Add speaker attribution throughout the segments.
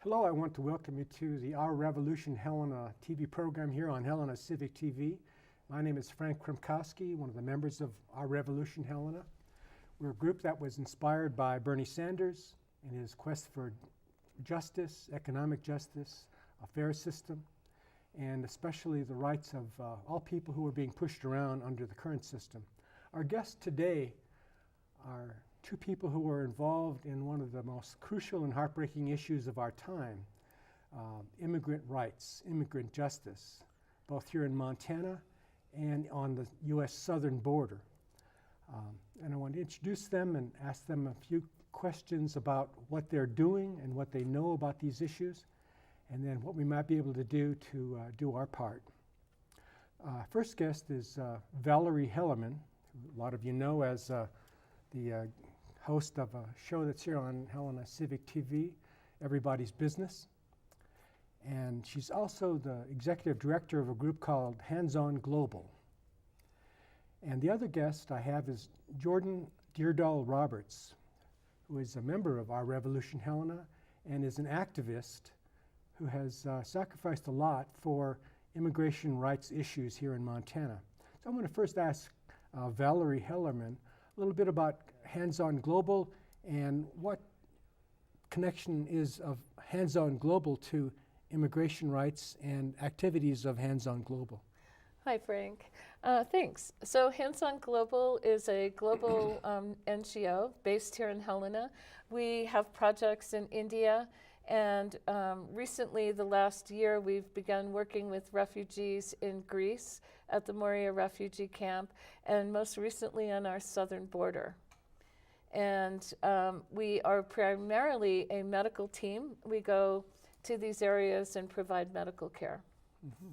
Speaker 1: Hello, I want to welcome you to the Our Revolution Helena TV program here on Helena Civic TV. My name is Frank Kremkowski, one of the members of Our Revolution Helena. We're a group that was inspired by Bernie Sanders in his quest for justice, economic justice, a fair system, and especially the rights of all people who are being pushed around under the current system. Our guests today are two people who were involved in one of the most crucial and heartbreaking issues of our time, immigrant rights, immigrant justice, both here in Montana and on the U.S. southern border. And I want to introduce them and ask them a few questions about what they're doing and what they know about these issues, and then what we might be able to do do our part. First guest is Valerie Hellermann, who a lot of you know as the host of a show that's here on Helena Civic TV, Everybody's Business. And she's also the executive director of a group called Hands-On Global. And the other guest I have is Jordon Dyrdahl-Roberts, who is a member of Our Revolution Helena and is an activist who has sacrificed a lot for immigration rights issues here in Montana. So I'm going to first ask Valerie Hellermann a little bit about Hands-On Global and what connection is of Hands-On Global to immigration rights and activities of Hands-On Global.
Speaker 2: Hi, Frank. Thanks. So Hands-On Global is a global NGO based here in Helena. We have projects in India, and recently, the last year, we've begun working with refugees in Greece at the Moria refugee camp, and most recently on our southern border. And we are primarily a medical team. We go to these areas and provide medical care.
Speaker 1: Mm-hmm.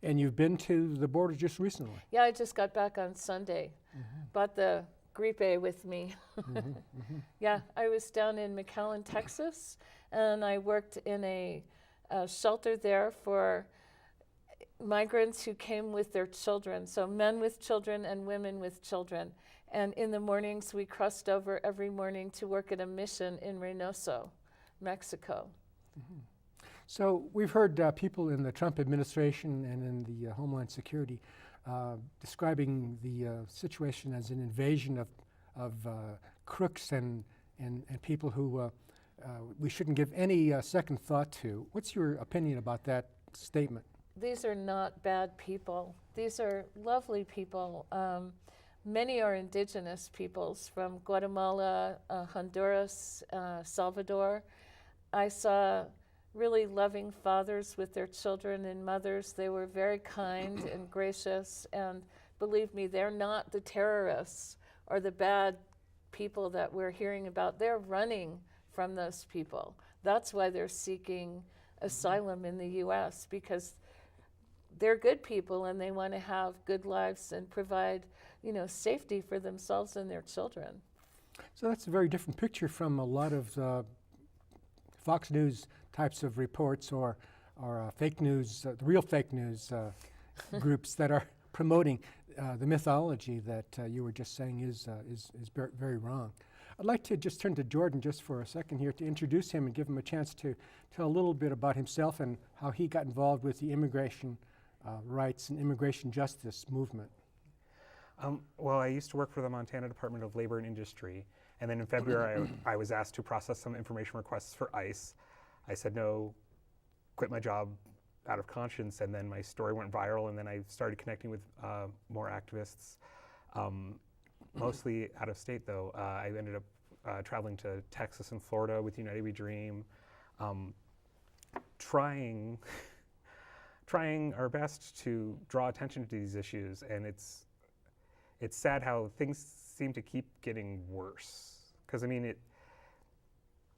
Speaker 1: And you've been to the border just recently?
Speaker 2: Yeah, I just got back on Sunday. Mm-hmm. Brought the gripe with me. Mm-hmm, mm-hmm. Yeah, I was down in McAllen, Texas, and I worked in a shelter there for migrants who came with their children, so men with children and women with children. And in the mornings, we crossed over every morning to work at a mission in Reynosa, Mexico.
Speaker 1: Mm-hmm. So we've heard people in the Trump administration and in the Homeland Security describing the situation as an invasion of crooks and people who we shouldn't give any second thought to. What's your opinion about that statement?
Speaker 2: These are not bad people. These are lovely people. Many are indigenous peoples from Guatemala, Honduras, Salvador. I saw really loving fathers with their children and mothers. They were very kind and gracious, and believe me, they're not the terrorists or the bad people that we're hearing about. They're running from those people. That's why they're seeking asylum in the U.S., because they're good people and they want to have good lives and provide, safety for themselves and their children.
Speaker 1: So that's a very different picture from a lot of Fox News types of reports or fake news, the real fake news groups that are promoting the mythology that you were just saying is very wrong. I'd like to just turn to Jordon just for a second here to introduce him and give him a chance to tell a little bit about himself and how he got involved with the immigration rights and immigration justice movement.
Speaker 3: Well, I used to work for the Montana Department of Labor and Industry, and then in February I was asked to process some information requests for ICE. I said no, quit my job out of conscience, and then my story went viral, and then I started connecting with more activists, mostly out of state though. I ended up traveling to Texas and Florida with United We Dream, trying our best to draw attention to these issues, and it's sad how things seem to keep getting worse. Because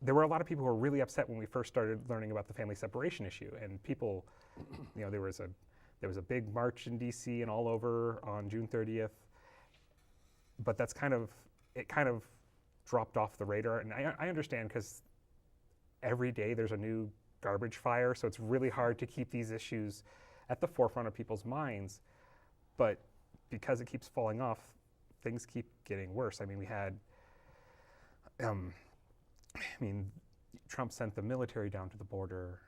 Speaker 3: there were a lot of people who were really upset when we first started learning about the family separation issue, and people, there was a big march in DC and all over on June 30th, but it kind of dropped off the radar, and I understand, because every day there's a new garbage fire, so it's really hard to keep these issues at the forefront of people's minds, but because it keeps falling off, things keep getting worse. We had Trump sent the military down to the border.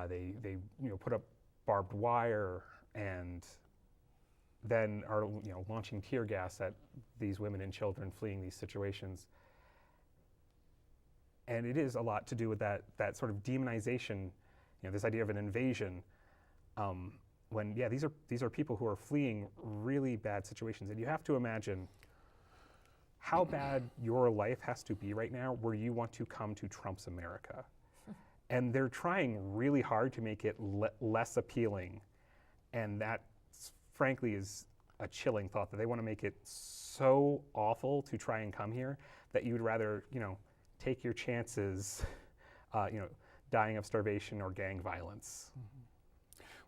Speaker 3: They put up barbed wire and then are launching tear gas at these women and children fleeing these situations. And it is a lot to do with that sort of demonization, this idea of an invasion. When these are people who are fleeing really bad situations, and you have to imagine how bad your life has to be right now where you want to come to Trump's America. And they're trying really hard to make it less appealing, and that frankly is a chilling thought, that they want to make it so awful to try and come here that you would rather take your chances dying of starvation or gang violence.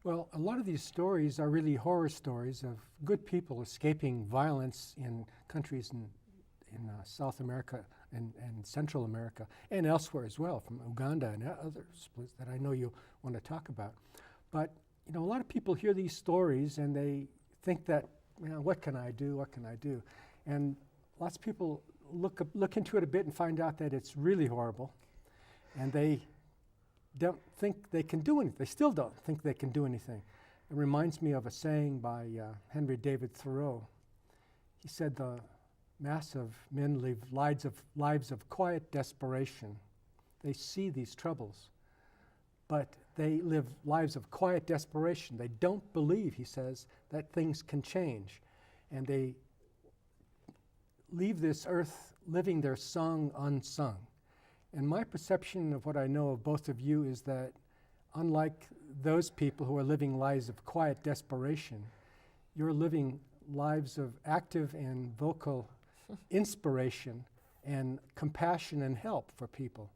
Speaker 1: Well, a lot of these stories are really horror stories of good people escaping violence in countries in South America and Central America and elsewhere as well, from Uganda and others that I know you want to talk about. But a lot of people hear these stories and they think that, what can I do? What can I do? And lots of people look into it a bit and find out that it's really horrible, and they don't think they can do anything. They still don't think they can do anything. It reminds me of a saying by Henry David Thoreau. He said, "The mass of men live lives of quiet desperation. They see these troubles, but they live lives of quiet desperation. They don't believe," he says, "that things can change. And they leave this earth living their song unsung." And my perception of what I know of both of you is that unlike those people who are living lives of quiet desperation, you're living lives of active and vocal inspiration and compassion and help for people.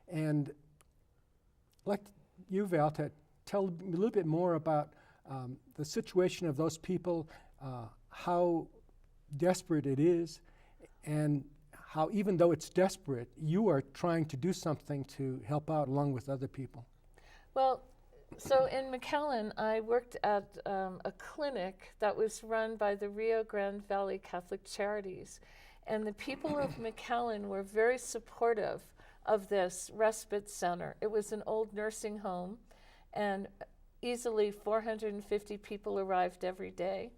Speaker 1: And I'd like you, Val, to tell a little bit more about the situation of those people, how desperate it is, and how even though it's desperate, you are trying to do something to help out along with other people.
Speaker 2: Well, so in McAllen, I worked at a clinic that was run by the Rio Grande Valley Catholic Charities. And the people of McAllen were very supportive of this respite center. It was an old nursing home, and easily 450 people arrived every day.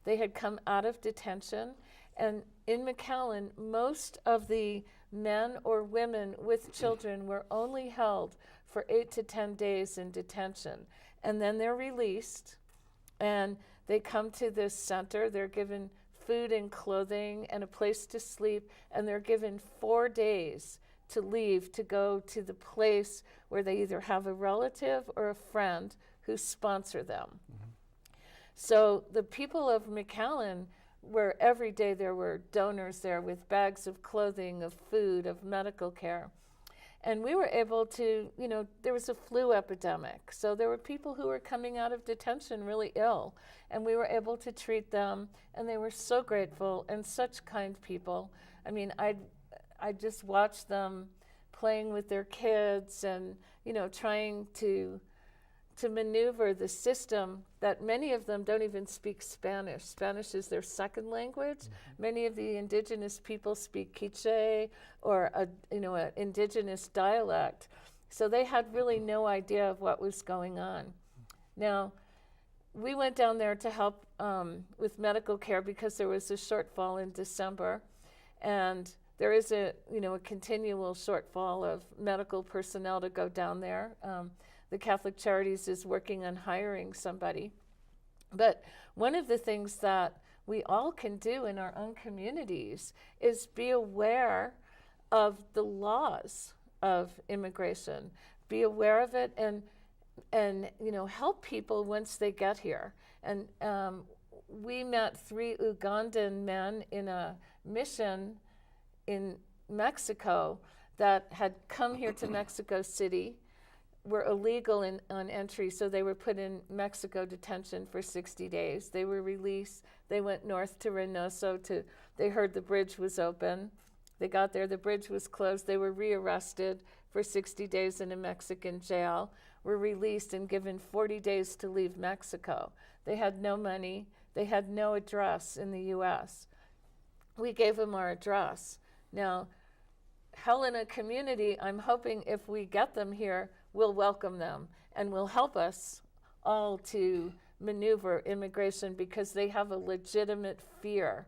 Speaker 2: They had come out of detention, and in McAllen, most of the men or women with children were only held for 8 to 10 days in detention. And then they're released, and they come to this center. They're given food and clothing and a place to sleep, and they're given 4 days to leave to go to the place where they either have a relative or a friend who sponsor them. Mm-hmm. So the people of McAllen, where every day there were donors there with bags of clothing, of food, of medical care. And we were able to, there was a flu epidemic. So there were people who were coming out of detention really ill, and we were able to treat them, and they were so grateful and such kind people. I mean, I just watched them playing with their kids and, trying to maneuver the system that many of them don't even speak Spanish. Spanish is their second language. Mm-hmm. Many of the indigenous people speak Quiche or an indigenous dialect. So they had really no idea of what was going on. Now, we went down there to help with medical care because there was a shortfall in December, and there is a continual shortfall of medical personnel to go down there. The Catholic Charities is working on hiring somebody. But one of the things that we all can do in our own communities is be aware of the laws of immigration, be aware of it, and help people once they get here. And we met 3 Ugandan men in a mission in Mexico that had come here to Mexico City, were illegal on entry, so they were put in Mexico detention for 60 days. They were released. They went north to Reynoso. They heard the bridge was open. They got there, the bridge was closed. They were rearrested for 60 days in a Mexican jail, were released and given 40 days to leave Mexico. They had no money. They had no address in the U.S. We gave them our address. Now, Helena community, I'm hoping if we get them here, will welcome them and will help us all to maneuver immigration, because they have a legitimate fear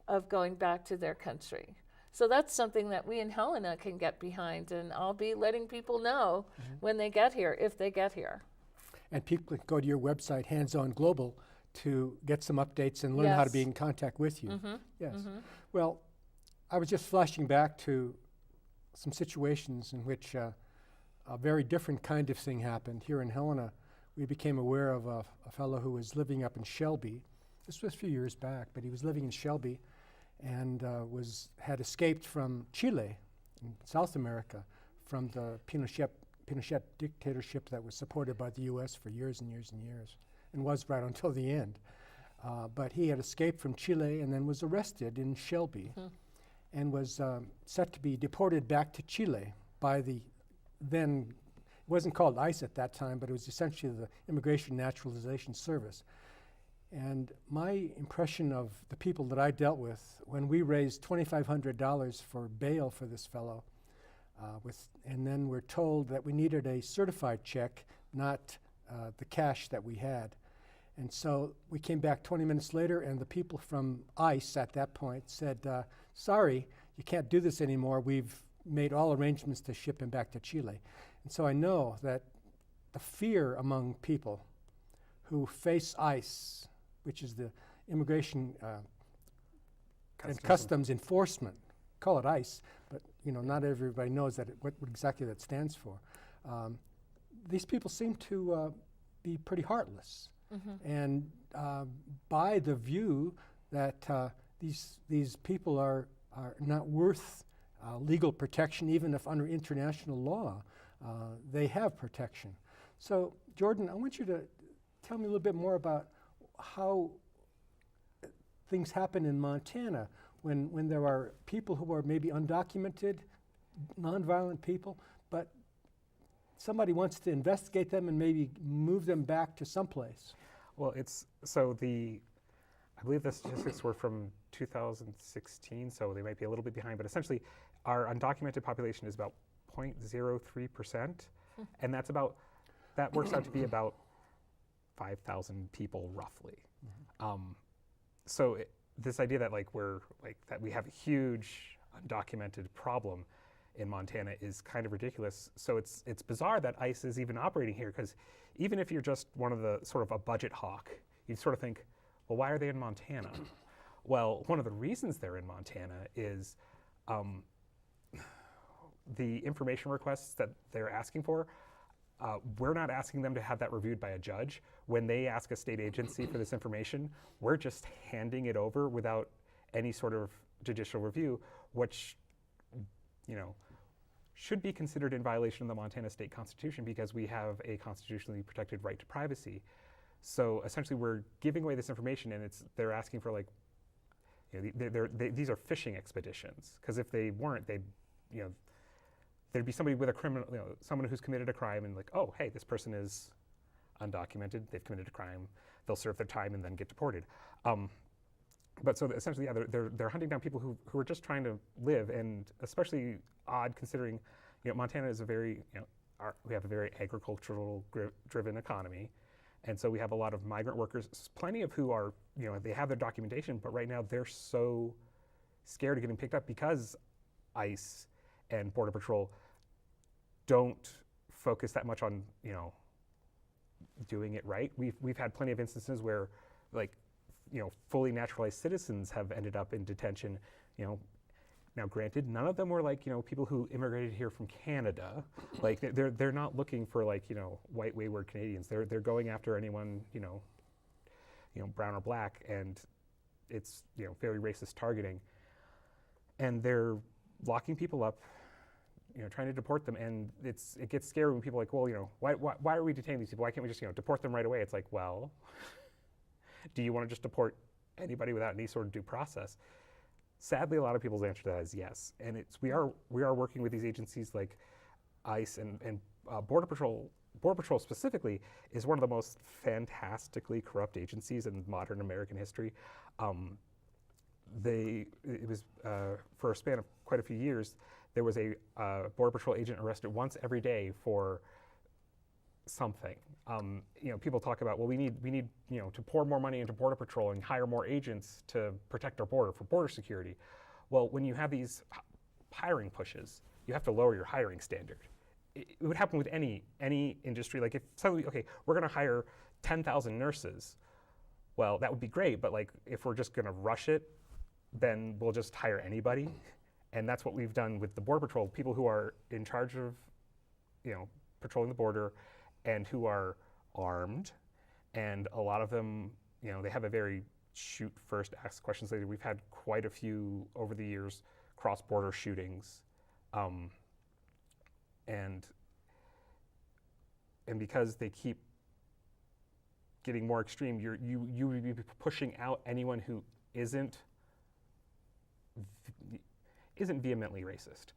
Speaker 2: of going back to their country. So that's something that we in Helena can get behind, and I'll be letting people know when they get here, if they get here.
Speaker 1: And people can go to your website, Hands On Global, to get some updates and learn how to be in contact with you. Yes. Well, I was just flashing back to some situations in which a very different kind of thing happened. Here in Helena, we became aware of a fellow who was living up in Shelby. This was a few years back, but he was living in Shelby and had escaped from Chile in South America, from the Pinochet dictatorship that was supported by the U.S. for years and years and years, and was right until the end. But he had escaped from Chile and then was arrested in Shelby and was set to be deported back to Chile by the then, it wasn't called ICE at that time, but it was essentially the Immigration Naturalization Service. And my impression of the people that I dealt with, when we raised $2,500 for bail for this fellow, and then we're told that we needed a certified check, not the cash that we had. And so we came back 20 minutes later, and the people from ICE at that point said, sorry, you can't do this anymore. We've made all arrangements to ship him back to Chile. And so I know that the fear among people who face ICE, which is the Immigration and Customs Enforcement, call it ICE, but not everybody knows what exactly that stands for. These people seem to be pretty heartless, and by the view that these people are not worth legal protection, even if under international law they have protection. So, Jordon, I want you to tell me a little bit more about how things happen in Montana when there are people who are maybe undocumented, nonviolent people, but somebody wants to investigate them and maybe move them back to someplace.
Speaker 3: Well, I believe the statistics were from 2016, so they might be a little bit behind, but essentially our undocumented population is about 0.03%, and that works out to be about 5,000 people roughly. So this idea that that we have a huge undocumented problem in Montana is kind of ridiculous. So it's bizarre that ICE is even operating here, because even if you're just one of the sort of a budget hawk, you sort of think, well, why are they in Montana? Well, one of the reasons they're in Montana is the information requests that they're asking for. We're not asking them to have that reviewed by a judge. When they ask a state agency for this information, we're just handing it over without any sort of judicial review, which should be considered in violation of the Montana state constitution, because we have a constitutionally protected right to privacy. So essentially we're giving away this information, and they're asking for these are fishing expeditions, because if they weren't, there'd be somebody with a criminal, someone who's committed a crime, and oh, hey, this person is undocumented, they've committed a crime, they'll serve their time and then get deported. But so essentially, yeah, they're hunting down people who are just trying to live, and especially odd considering, Montana is we have a very agricultural driven economy, and so we have a lot of migrant workers, plenty of who are, they have their documentation, but right now they're so scared of getting picked up because ICE and Border Patrol don't focus that much on, doing it right. We've had plenty of instances where, fully naturalized citizens have ended up in detention. Now granted, none of them were people who immigrated here from Canada. They're not looking for white wayward Canadians. They're going after anyone brown or black, and it's very racist targeting. And they're locking people up, trying to deport them, and it gets scary when people are well, why are we detaining these people? Why can't we just deport them right away? It's well, do you want to just deport anybody without any sort of due process? Sadly, a lot of people's answer to that is yes, and we are working with these agencies like ICE and Border Patrol. Border Patrol specifically is one of the most fantastically corrupt agencies in modern American history. It was for a span of quite a few years, there was a Border Patrol agent arrested once every day for something. People talk about, well, we need to pour more money into Border Patrol and hire more agents to protect our border for border security. Well, when you have these hiring pushes, you have to lower your hiring standard. It would happen with any industry. Like if suddenly, okay, we're going to hire 10,000 nurses. Well, that would be great, but like if we're just going to rush it, then we'll just hire anybody. And that's what we've done with the Border Patrol, people who are in charge of, patrolling the border and who are armed. And a lot of them, they have a very shoot first, ask questions later. We've had quite a few over the years cross-border shootings. And because they keep getting more extreme, you would be pushing out anyone who isn't vehemently racist.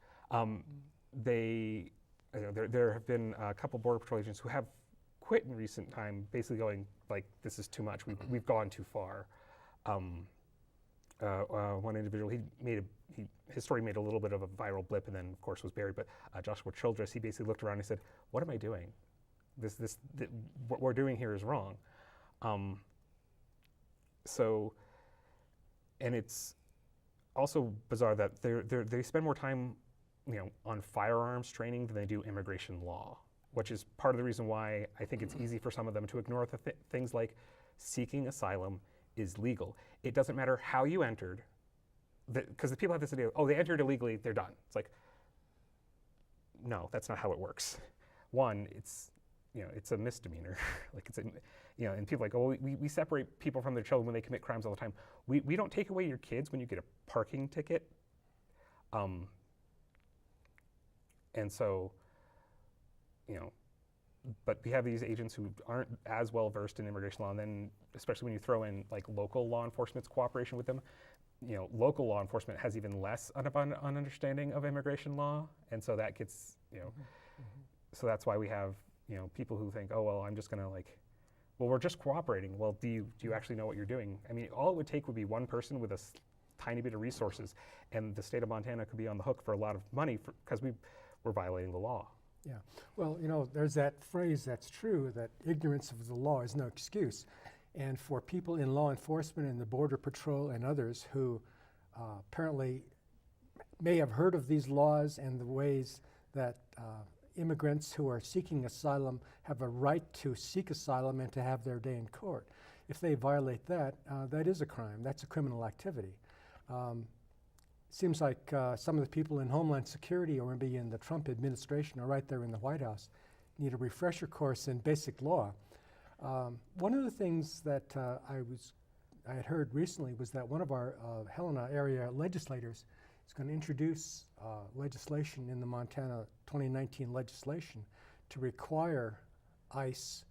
Speaker 3: There have been a couple Border Patrol agents who have quit in recent time, basically going like, "This is too much. We've gone too far." One individual, his story made a little bit of a viral blip, and then of course was buried. But Joshua Childress, he basically looked around and said, "What am I doing? What we're doing here is wrong." And it's also bizarre that they spend more time, on firearms training than they do immigration law, which is part of the reason why I think it's easy for some of them to ignore things like seeking asylum is legal. It doesn't matter how you entered, because the people have this idea, oh, they entered illegally, they're done. It's like, no, that's not how it works. One, it's a misdemeanor. And people are like, oh, we separate people from their children when they commit crimes all the time. We don't take away your kids when you get a parking ticket. And so, but we have these agents who aren't as well versed in immigration law, and then especially when you throw in like local law enforcement's cooperation with them, local law enforcement has even less of an understanding of immigration law, and so that gets, so that's why we have, people who think, oh, well, I'm just gonna well, we're just cooperating. Well, do you actually know what you're doing? I mean, all it would take would be one person with a tiny bit of resources, and the state of Montana could be on the hook for a lot of money because we're violating the law.
Speaker 1: Yeah, well, there's that phrase that's true, that ignorance of the law is no excuse. And for people in law enforcement and the Border Patrol and others who apparently may have heard of these laws and the ways that immigrants who are seeking asylum have a right to seek asylum and to have their day in court. If they violate that, that is a crime. That's a criminal activity. Seems like some of the people in Homeland Security or maybe in the Trump administration are right there in the White House, need a refresher course in basic law. One of the things that I had heard recently was that one of our Helena area legislators is going to introduce legislation in the Montana 2019 legislation to require ICE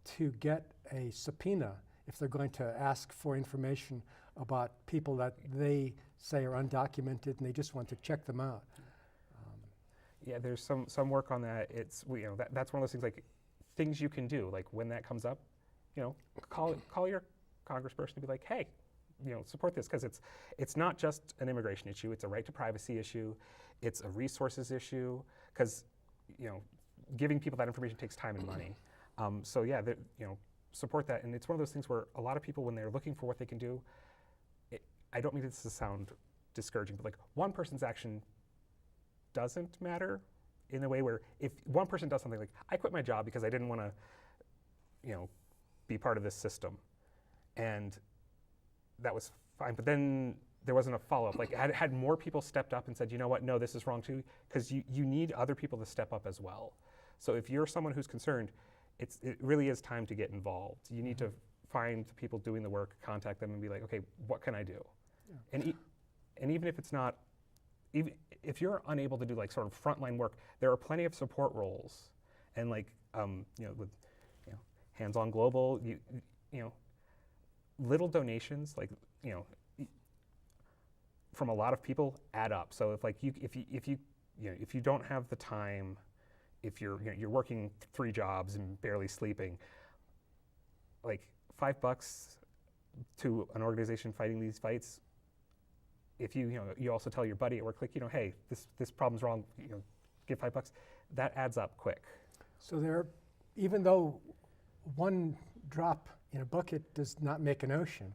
Speaker 1: to get a subpoena if they're going to ask for information about people that they say are undocumented and they just want to check them out.
Speaker 3: Yeah, there's some work on that. It's that's one of those things, like things you can do. Like when that comes up, call your congressperson and be like, hey, support this, because it's not just an immigration issue. It's a right to privacy issue. It's a resources issue, because giving people that information takes time and money. So yeah, support that. And it's one of those things where a lot of people, when they're looking for what they can do, I don't mean this to sound discouraging, but like one person's action doesn't matter in a way where if one person does something like, I quit my job because I didn't want to, be part of this system, and that was fine, but then there wasn't a follow-up. Like had more people stepped up and said, you know what, no, this is wrong too, because you need other people to step up as well. So if you're someone who's concerned, it really is time to get involved. You need to find the people doing the work, contact them and be like, okay, what can I do? Yeah. And even if it's not, even if you're unable to do like sort of frontline work, there are plenty of support roles, and like with Hands-On Global, little donations like from a lot of people add up. So if like if you don't have the time, if you're working 3 jobs and barely sleeping, like $5 to an organization fighting these fights if you also tell your buddy at work, like, hey, this problem's wrong, give $5, that adds up quick.
Speaker 1: So even though one drop in a bucket does not make an ocean,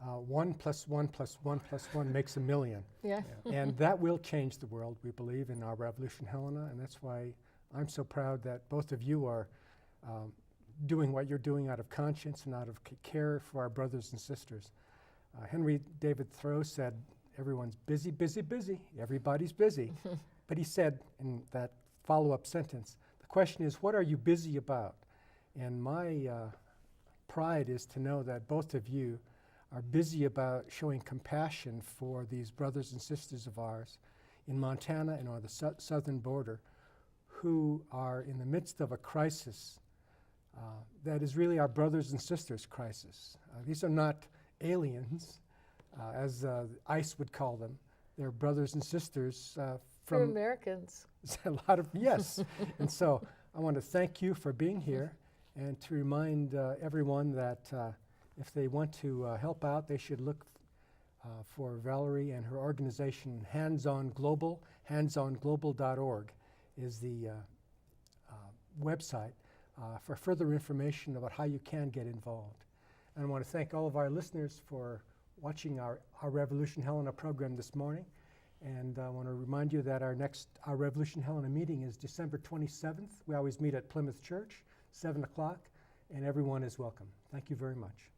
Speaker 1: 1 + 1 + 1 + 1 makes a million.
Speaker 2: Yeah.
Speaker 1: And that will change the world, we believe, in our revolution, Helena, and that's why I'm so proud that both of you are doing what you're doing out of conscience and out of care for our brothers and sisters. Henry David Thoreau said, everyone's busy, busy, busy. Everybody's busy. But he said in that follow-up sentence, the question is, what are you busy about? And my pride is to know that both of you are busy about showing compassion for these brothers and sisters of ours in Montana and on the southern border who are in the midst of a crisis that is really our brothers and sisters crisis. These are not aliens, as ICE would call them. They're brothers and sisters
Speaker 2: For
Speaker 1: from
Speaker 2: Americans.
Speaker 1: a lot of, yes. And so I want to thank you for being here and to remind everyone that if they want to help out, they should look for Valerie and her organization, Hands On Global. handsonglobal.org is the website for further information about how you can get involved. And I want to thank all of our listeners for watching our Revolution Helena program this morning. And I want to remind you that our Revolution Helena meeting is December 27th. We always meet at Plymouth Church, 7 o'clock, and everyone is welcome. Thank you very much.